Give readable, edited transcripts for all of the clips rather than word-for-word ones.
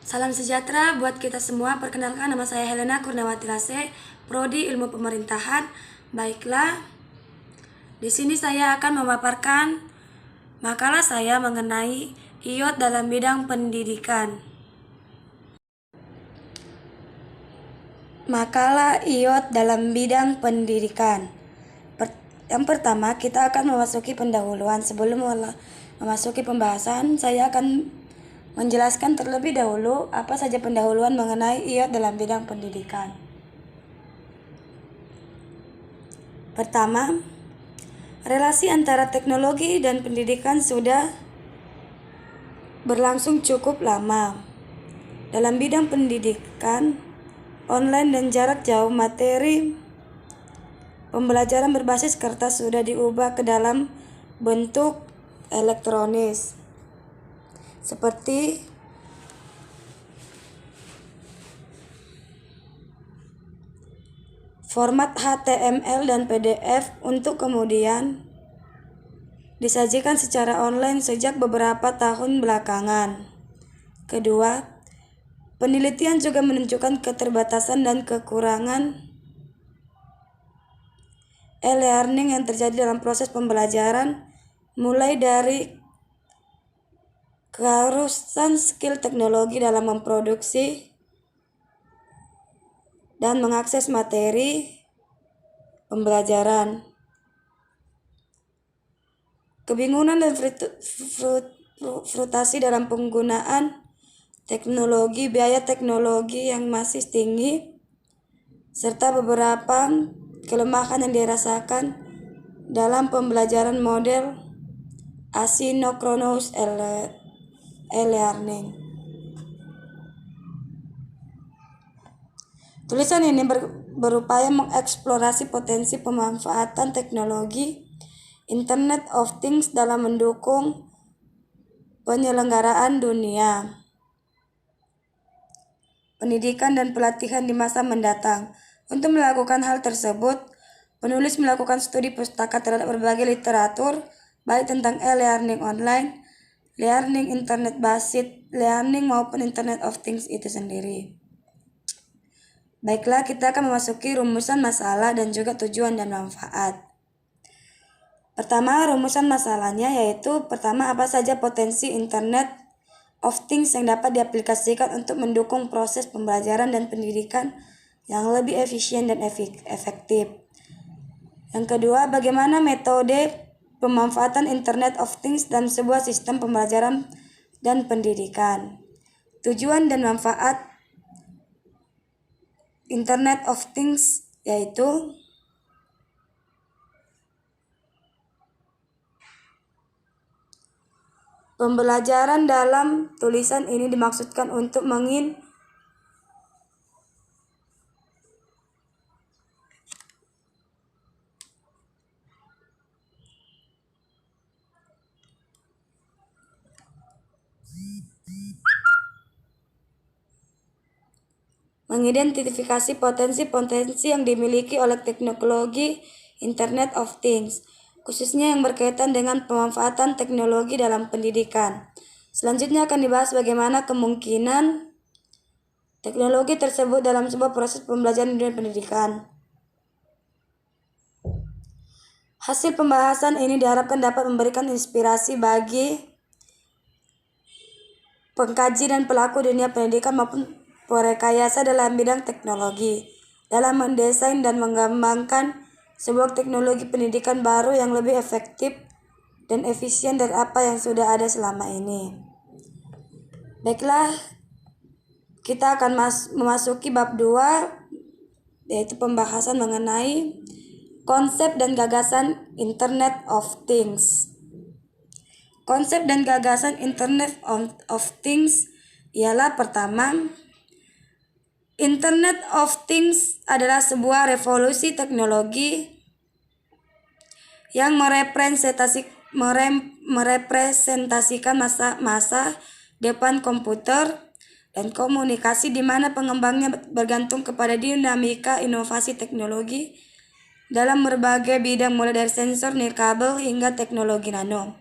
Salam sejahtera buat kita semua. Perkenalkan, nama saya Helena Kurniawati Rase, Prodi Ilmu Pemerintahan. Baiklah, di sini saya akan memaparkan makalah saya mengenai IOT dalam bidang pendidikan. Makalah IOT dalam bidang pendidikan. Yang pertama, kita akan memasuki pendahuluan. Sebelum memasuki pembahasan, saya akan menjelaskan terlebih dahulu apa saja pendahuluan mengenai IOT dalam bidang pendidikan. Pertama, relasi antara teknologi dan pendidikan sudah berlangsung cukup lama. Dalam bidang pendidikan, online dan jarak jauh, materi pembelajaran berbasis kertas sudah diubah ke dalam bentuk elektronis, seperti format HTML dan PDF untuk kemudian disajikan secara online sejak beberapa tahun belakangan. Kedua, penelitian juga menunjukkan keterbatasan dan kekurangan e-learning yang terjadi dalam proses pembelajaran, mulai dari keharusan skill teknologi dalam memproduksi dan mengakses materi pembelajaran, kebingungan dan frustasi dalam penggunaan teknologi, biaya teknologi yang masih tinggi, serta beberapa kelemahan yang dirasakan dalam pembelajaran model asynchronous e-learning. Tulisan ini berupaya mengeksplorasi potensi pemanfaatan teknologi Internet of Things dalam mendukung penyelenggaraan dunia pendidikan dan pelatihan di masa mendatang. Untuk melakukan hal tersebut, penulis melakukan studi pustaka terhadap berbagai literatur, baik tentang e-learning online, learning internet-based learning, maupun Internet of Things itu sendiri. Baiklah, kita akan memasuki rumusan masalah dan juga tujuan dan manfaat. Pertama, rumusan masalahnya yaitu pertama, apa saja potensi Internet of Things yang dapat diaplikasikan untuk mendukung proses pembelajaran dan pendidikan yang lebih efisien dan efektif. Yang kedua, bagaimana metode pemanfaatan Internet of Things dalam sebuah sistem pembelajaran dan pendidikan. Tujuan dan manfaat Internet of Things yaitu pembelajaran. Dalam tulisan ini dimaksudkan untuk mengidentifikasi potensi-potensi yang dimiliki oleh teknologi Internet of Things, khususnya yang berkaitan dengan pemanfaatan teknologi dalam pendidikan. Selanjutnya akan dibahas bagaimana kemungkinan teknologi tersebut dalam sebuah proses pembelajaran dan pendidikan. Hasil pembahasan ini diharapkan dapat memberikan inspirasi bagi pengkaji dan pelaku dunia pendidikan maupun perekayasa dalam bidang teknologi dalam mendesain dan mengembangkan sebuah teknologi pendidikan baru yang lebih efektif dan efisien dari apa yang sudah ada selama ini. Baiklah, kita akan memasuki bab 2, yaitu pembahasan mengenai konsep dan gagasan Internet of Things. Konsep dan gagasan Internet of Things ialah pertama, Internet of Things adalah sebuah revolusi teknologi yang merepresentasikan masa depan komputer dan komunikasi, di mana pengembangnya bergantung kepada dinamika inovasi teknologi dalam berbagai bidang, mulai dari sensor, nirkabel, hingga teknologi nano.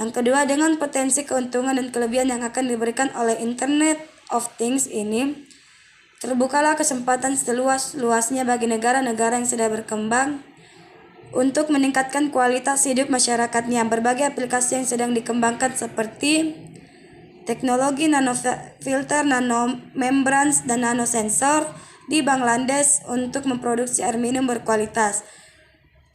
Yang kedua, dengan potensi keuntungan dan kelebihan yang akan diberikan oleh Internet of Things ini, terbukalah kesempatan seluas-luasnya bagi negara-negara yang sedang berkembang untuk meningkatkan kualitas hidup masyarakatnya. Berbagai aplikasi yang sedang dikembangkan seperti teknologi nanofilter, nanomembrane, dan nanosensor di Bangladesh untuk memproduksi air minum berkualitas.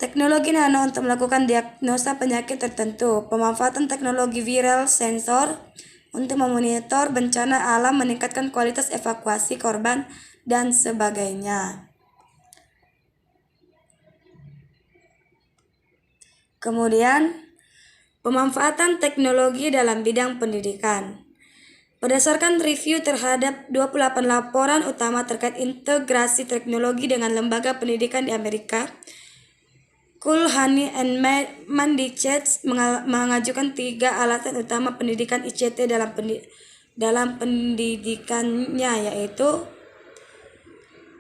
Teknologi nano untuk melakukan diagnosa penyakit tertentu. Pemanfaatan teknologi viral sensor untuk memonitor bencana alam, meningkatkan kualitas evakuasi korban, dan sebagainya. Kemudian, pemanfaatan teknologi dalam bidang pendidikan. Berdasarkan review terhadap 28 laporan utama terkait integrasi teknologi dengan lembaga pendidikan di Amerika, Kulhani and Mandicets mengajukan 3 alasan utama pendidikan ICT dalam pendidikannya, yaitu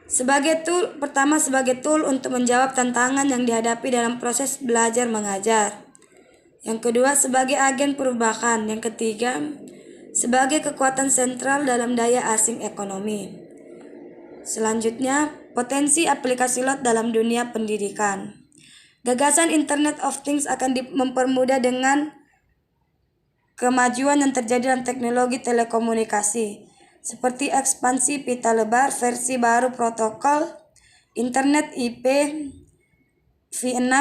sebagai tool untuk menjawab tantangan yang dihadapi dalam proses belajar mengajar. Yang kedua, sebagai agen perubahan. Yang ketiga, sebagai kekuatan sentral dalam daya asing ekonomi. Selanjutnya, potensi aplikasi lot dalam dunia pendidikan. Gagasan Internet of Things akan mempermudah dengan kemajuan yang terjadi dalam teknologi telekomunikasi, seperti ekspansi pita lebar, versi baru protokol Internet IPv6,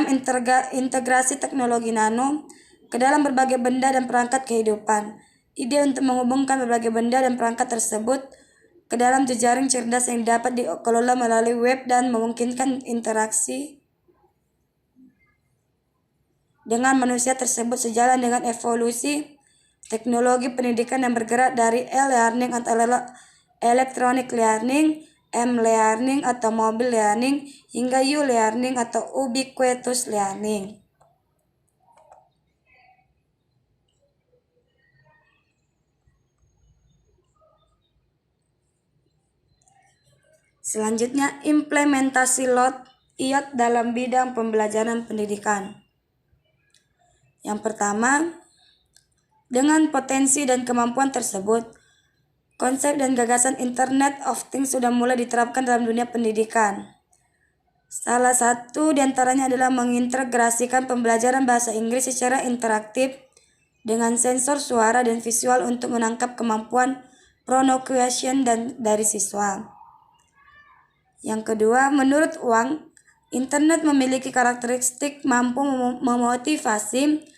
integrasi teknologi nano ke dalam berbagai benda dan perangkat kehidupan. Ide untuk menghubungkan berbagai benda dan perangkat tersebut ke dalam jejaring cerdas yang dapat dikelola melalui web dan memungkinkan interaksi dengan manusia tersebut sejalan dengan evolusi teknologi pendidikan yang bergerak dari e-learning atau electronic learning, m-learning atau mobile learning, hingga u-learning atau ubiquitous learning. Selanjutnya, implementasi IoT dalam bidang pembelajaran pendidikan. Yang pertama, dengan potensi dan kemampuan tersebut, konsep dan gagasan Internet of Things sudah mulai diterapkan dalam dunia pendidikan. Salah satu di antaranya adalah mengintegrasikan pembelajaran bahasa Inggris secara interaktif dengan sensor suara dan visual untuk menangkap kemampuan pronunciation dari siswa. Yang kedua, menurut Wang, Internet memiliki karakteristik mampu memotivasi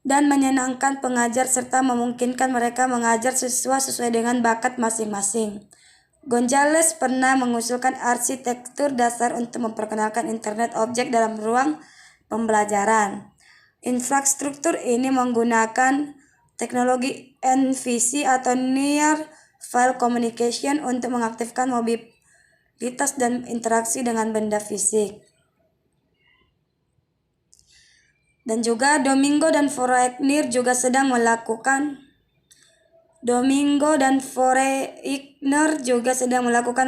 dan menyenangkan pengajar serta memungkinkan mereka mengajar siswa sesuai dengan bakat masing-masing. Gonzales pernah mengusulkan arsitektur dasar untuk memperkenalkan Internet objek dalam ruang pembelajaran. Infrastruktur ini menggunakan teknologi NVC atau Near File Communication untuk mengaktifkan mobilitas dan interaksi dengan benda fisik. Dan juga Domingo dan Foreigner juga sedang melakukan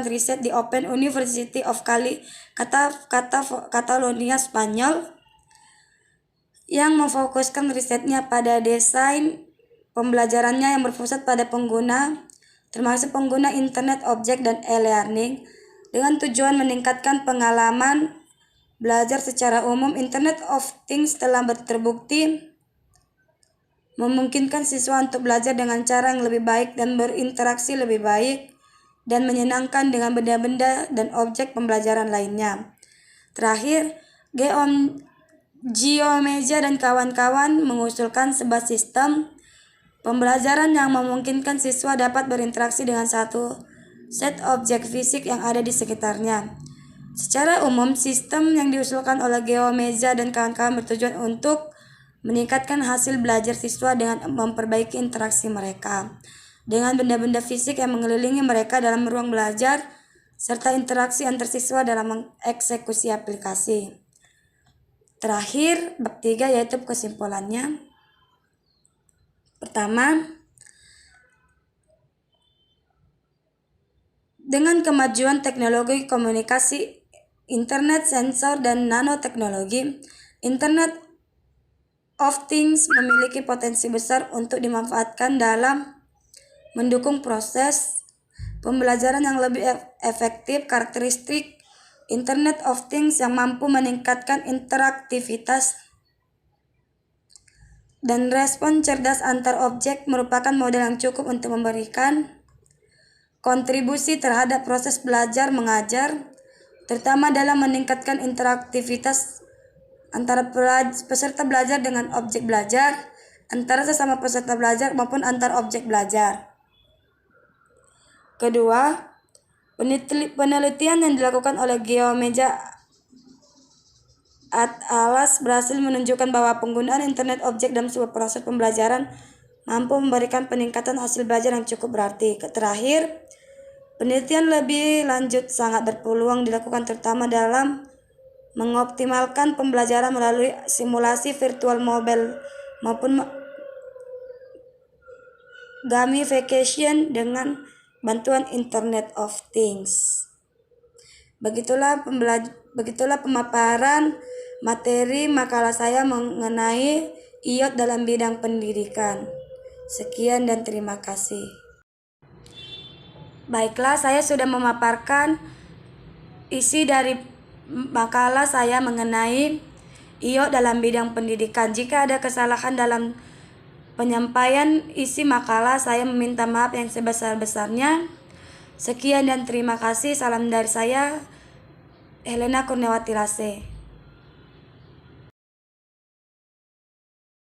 riset di Open University of Catalonia, Spanyol, yang memfokuskan risetnya pada desain pembelajarannya yang berpusat pada pengguna, termasuk pengguna Internet Object dan e-learning, dengan tujuan meningkatkan pengalaman belajar secara umum. Internet of Things telah terbukti memungkinkan siswa untuk belajar dengan cara yang lebih baik dan berinteraksi lebih baik dan menyenangkan dengan benda-benda dan objek pembelajaran lainnya. Terakhir, Geomeja dan kawan-kawan mengusulkan sebuah sistem pembelajaran yang memungkinkan siswa dapat berinteraksi dengan satu set objek fisik yang ada di sekitarnya. Secara umum, sistem yang diusulkan oleh Geomeja dan kawan-kawan bertujuan untuk meningkatkan hasil belajar siswa dengan memperbaiki interaksi mereka dengan benda-benda fisik yang mengelilingi mereka dalam ruang belajar, serta interaksi antar siswa dalam mengeksekusi aplikasi. Terakhir, bab 3 yaitu kesimpulannya. Pertama, dengan kemajuan teknologi komunikasi, internet, sensor, dan nanoteknologi, Internet of Things memiliki potensi besar untuk dimanfaatkan dalam mendukung proses pembelajaran yang lebih efektif, karakteristik Internet of Things yang mampu meningkatkan interaktivitas dan respon cerdas antar objek merupakan model yang cukup untuk memberikan kontribusi terhadap proses belajar mengajar, terutama dalam meningkatkan interaktivitas antara peserta belajar dengan objek belajar, antara sesama peserta belajar maupun antar objek belajar. Kedua, penelitian yang dilakukan oleh Geomeja et al. Berhasil menunjukkan bahwa penggunaan internet objek dalam sebuah proses pembelajaran mampu memberikan peningkatan hasil belajar yang cukup berarti. Terakhir, penelitian lebih lanjut sangat berpeluang dilakukan terutama dalam mengoptimalkan pembelajaran melalui simulasi virtual mobile maupun gamification dengan bantuan Internet of Things. Begitulah pemaparan materi makalah saya mengenai IoT dalam bidang pendidikan. Sekian dan terima kasih. Baiklah, saya sudah memaparkan isi dari makalah saya mengenai IoT dalam bidang pendidikan. Jika ada kesalahan dalam penyampaian isi makalah, saya meminta maaf yang sebesar-besarnya. Sekian dan terima kasih. Salam dari saya, Helena Kurniawati Lase.